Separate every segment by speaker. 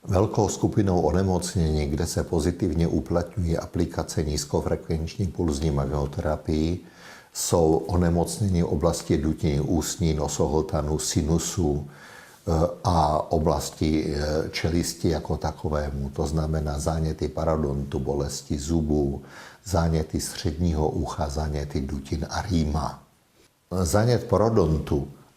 Speaker 1: Velkou skupinou onemocnění, kde se pozitivně uplatňují aplikace nízkofrekvenční pulzní magnetoterapii, jsou onemocnění oblasti dutiny ústní, nosohltanu, sinusu a oblasti čelisti jako takovému. To znamená záněty parodontu, bolesti zubů, záněty středního ucha, záněty dutin a rýma. Zánět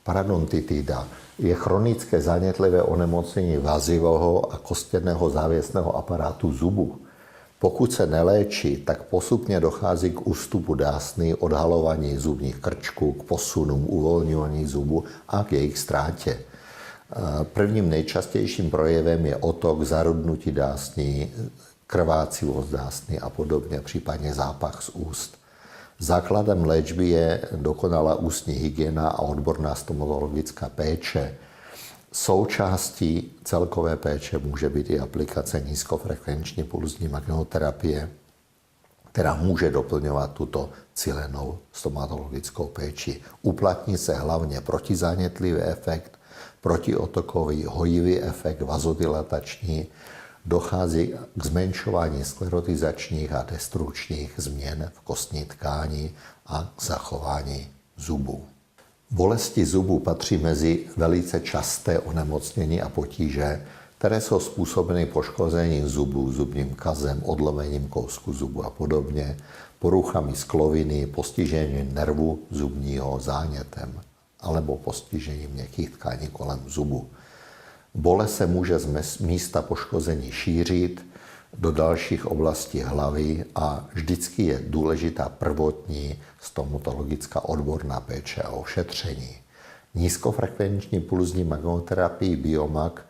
Speaker 1: parodontitida, je chronické zánětlivé onemocnění vazivého a kostěného závěsného aparátu zubu. Pokud se neléčí, tak postupně dochází k ústupu dásny, odhalování zubních krčků, k posunům, uvolňování zubu a k jejich ztrátě. Prvním nejčastějším projevem je otok, zarudnutí dásní, krvácivost dásny a podobně, případně zápach z úst. Základem léčby je dokonalá ústní hygiena a odborná stomatologická péče. Součástí celkové péče může být i aplikace nízkofrekvenční pulzní magnetoterapie, která může doplňovat tuto cílenou stomatologickou péči. Uplatní se hlavně protizánětlivý efekt, protiotokový, hojivý efekt, vazodilatační. Dochází k zmenšování sklerotizačních a destrukčních změn v kostní tkáni a k zachování zubů. Bolesti zubů patří mezi velice časté onemocnění a potíže, které jsou způsobeny poškozením zubů, zubním kazem, odlomením kousku zubu a podobně, poruchami skloviny, postižením nervu zubního, zánětem alebo postižením měkkých tkání kolem zubu. Bolest se může z místa poškození šířit do dalších oblastí hlavy a vždycky je důležitá prvotní stomatologická odborná péče a ošetření. Nízkofrekvenční pulzní magnetoterapii Biomag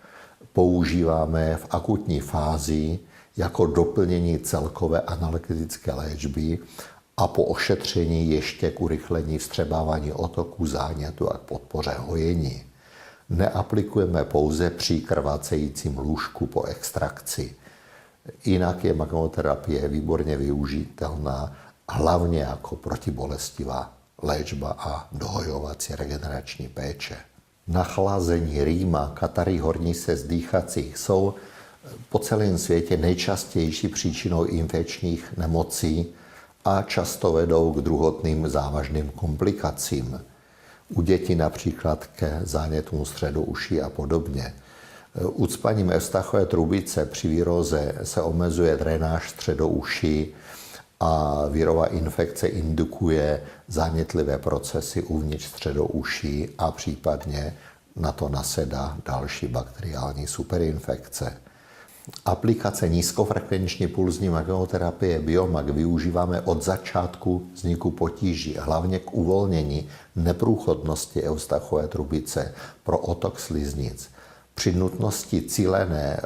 Speaker 1: používáme v akutní fázi jako doplnění celkové analgetické léčby a po ošetření ještě k urychlení vstřebávání otoku zánětu a k podpoře hojení. Neaplikujeme pouze při krvácejícím lůžku po extrakci. Jinak je magnetoterapie výborně využitelná hlavně jako protibolestivá léčba a dohojovací regenerační péče. Nachlazení, rýma, katary horní cest dýchacích jsou po celém světě nejčastější příčinou infekčních nemocí a často vedou k druhotným závažným komplikacím. U dětí například ke zánětům středu uší a podobně. Ucpaním Eustachové trubice při viróze se omezuje drenáž středouší a virová infekce indukuje zánětlivé procesy uvnitř středouší a případně na to nasedá další bakteriální superinfekce. Aplikace nízkofrekvenční pulzní magnetoterapie Biomag využíváme od začátku vzniku potíží, hlavně k uvolnění neprůchodnosti Eustachové trubice pro otok sliznic. Při nutnosti cílené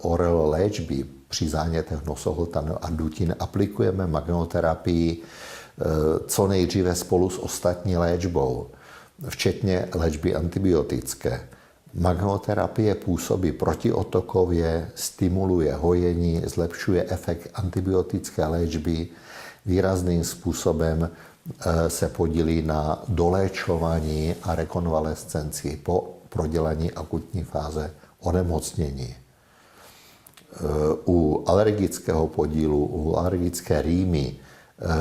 Speaker 1: oral léčby při zánětech nosohltanu a dutin aplikujeme magnetoterapii co nejdříve spolu s ostatní léčbou, včetně léčby antibiotické. Magnetoterapie působí protiotokově, stimuluje hojení, zlepšuje efekt antibiotické léčby, výrazným způsobem se podílí na doléčování a rekonvalescenci po prodělání akutní fáze onemocnění. U alergického podílu, u alergické rýmy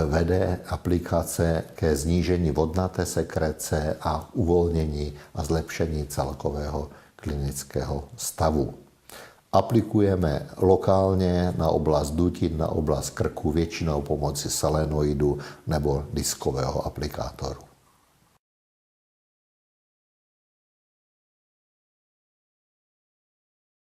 Speaker 1: vede aplikace ke snížení vodnaté sekrece a uvolnění a zlepšení celkového klinického stavu. Aplikujeme lokálně na oblast dutin, na oblast krku, většinou pomocí selenoidu nebo diskového aplikátoru.